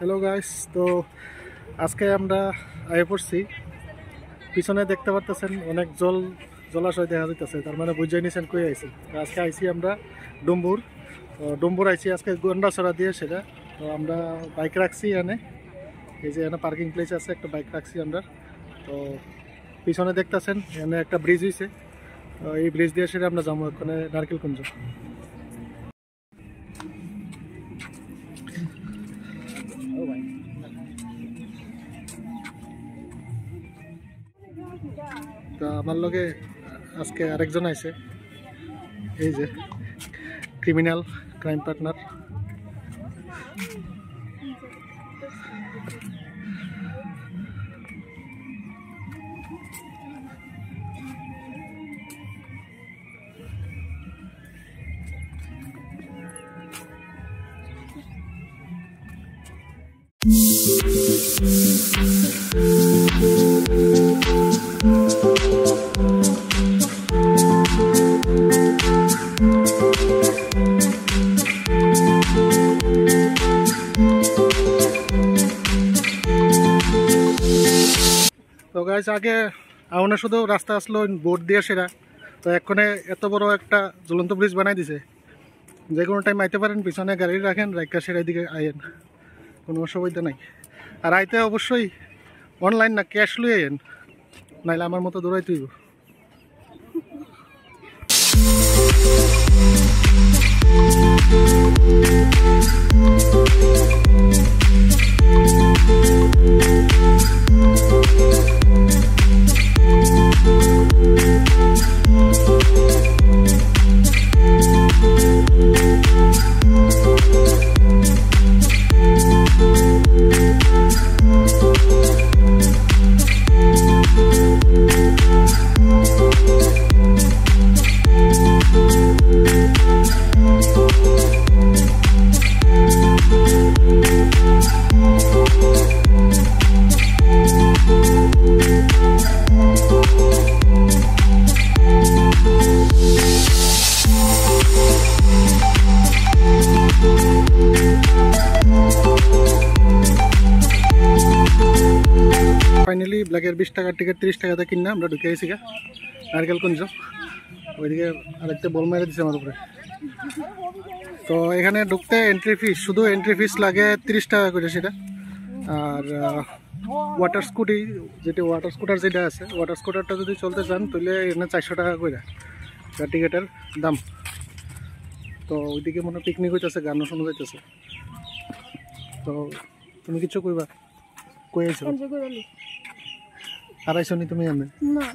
Hello guys, তো আজকে আমরা আয়ে পড়ছি। পিছনে দেখতে পারতেছেন অনেক জলাশয় দেখা যাইতেছে, তার মানে বুঝাই নিছেন কই আইছি। আজকে আইছি আমরা ডুম্বুর। তো ডুম্বুর আইছি আজকে গন্ডাছড়া দিয়ে সেটা। তো আমরা বাইক রাখছি এখানে, এই যে এখানে পার্কিং প্লেস আছে, একটা বাইক রাখছি আমরা। তো পিছনে দেখতেছেন এখানে একটা ব্রিজ হয়েছে, এই ব্রিজ দিয়ে সেটা আমরা যাবো ওখানে নারকেলকুঞ্জ। তো আমার লগে আজকে আরেকজন আইছে, এই যে ক্রিমিনাল ক্রাইম পার্টনার। তো গাইস, আগে আউনে শুধু রাস্তা আসলো বোট দিয়ে সেরা, তো এক্ষণে এত বড় একটা ঝুলন্ত ব্রিজ বানাই দিছে, যে কোনো টাইম আইতে পারেন, পিছনে গাড়ি রাখেন, রাইকা সেরাই দিকে আইয়েন, কোনো অসুবিধা নাই। আর আইতে অবশ্যই অনলাইন না ক্যাশ লুই আইয়েন, নাইলে আমার মতো দৌড়াইতে হইব। ফাইনালি ব্ল্যাকের 20 টাকার টিকিট 30 টাকাতে কিনা আমরা ঢুকে গেছি গা নারকেলকুঞ্জ। ওইদিকে আরেকটা বল মেরে দিচ্ছে আমার উপরে। তো এখানে ঢুকতে এন্ট্রি ফিস, শুধু এন্ট্রি ফিস লাগে 30 টাকা করে সেটা। আর ওয়াটার স্কুটি যেটা ওয়াটার স্কুটার যেটা আছে, ওয়াটার স্কুটারটা যদি চলতে চান তাহলে এখানে 400 টাকা করে টিকিটের দাম। তো ওইদিকে মনে হয় পিকনিক হইতেছে, গানও শোনা যাইতেছে। তো তুমি কিছু কইবা? কইছো আর আইসো নি তুমি? আমি না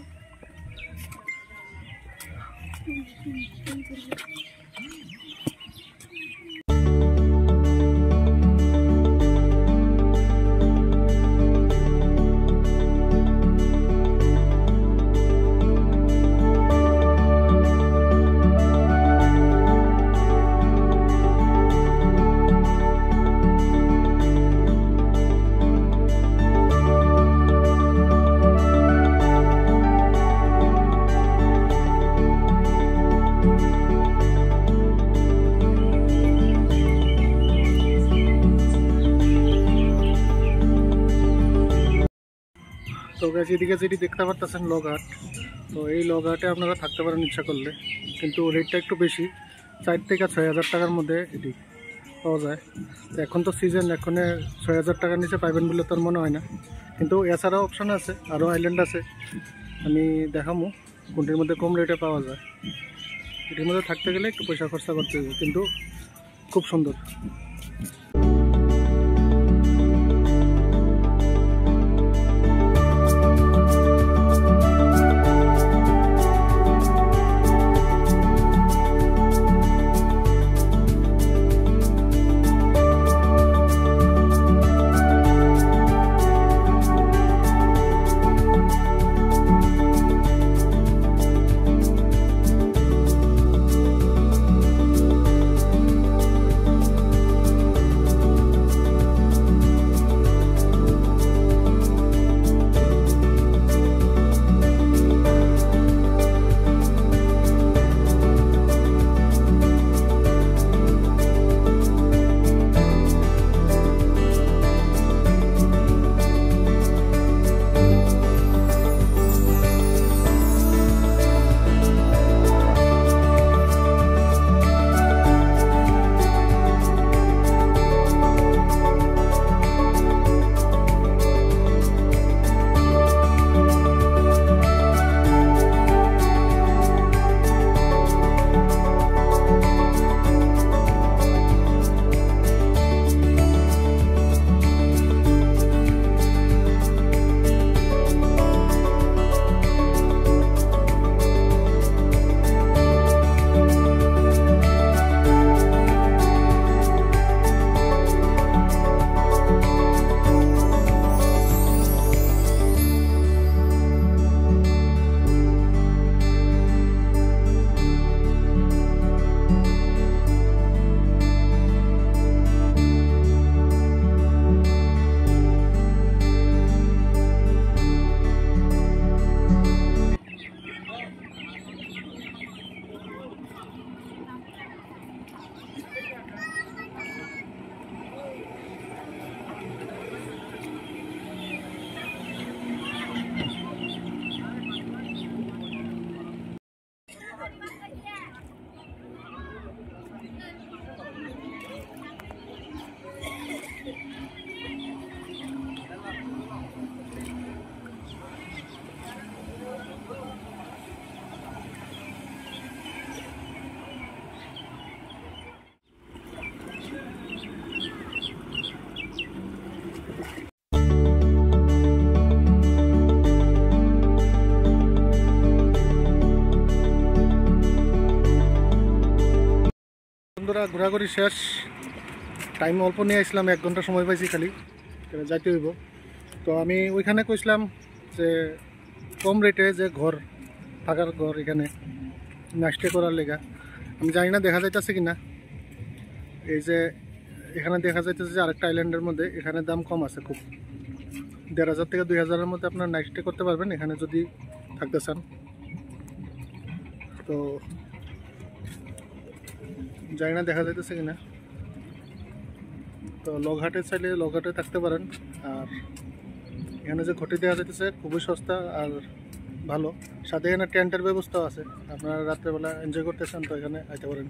তো গাছ এদিকে যেটি দেখতে পারতেছেন লগঘাট। তো এই লগঘাটে আপনারা থাকতে পারেন ইচ্ছা করলে, কিন্তু রেটটা একটু বেশি, 4 থেকে 6,000 টাকার মধ্যে এটি পাওয়া যায়। তো এখন তো সিজন, এখন 6,000 টাকার নিচে পাইবেন বলে তোর মনে হয় না, কিন্তু এছাড়াও অপশান আছে, আরও আইল্যান্ড আছে, আমি দেখামো কোনটির মধ্যে কম রেটে পাওয়া যায়। এটির মধ্যে থাকতে গেলে একটু পয়সা খরচা করতে হবে, কিন্তু খুব সুন্দর। বন্ধুরা ঘোরাঘুরি শেষ, টাইম অল্প নিয়ে আসলাম, 1 ঘন্টা সময় পাইছি খালি, যাইতে হইব। তো আমি ওইখানে কইছিলাম যে কম রেটে যে ঘর, থাকার ঘর এখানে নাস্টে করার লেগা, আমি জানি না দেখা যাইতেছে কিনা। এই যে এখানে দেখা যাইতেছে যে আরেকটা আইল্যান্ডের মধ্যে, এখানে দাম কম আছে খুব, 1,500 থেকে 2,000-এর মধ্যে আপনার নাইট স্টে করতে পারবেন এখানে যদি থাকতে চান। তো জানি না দেখা যাইতেছে কিনা। তো লগঘাটে চাইলে লগঘাটে থাকতে পারেন, আর এখানে যে ঘটি দেওয়া যাইতেছে খুবই সস্তা আর ভালো, সাথে এখানে টেন্টের ব্যবস্থাও আছে। আপনারা রাত্রেবেলা এনজয় করতে চান তো এখানে আইতে পারেন।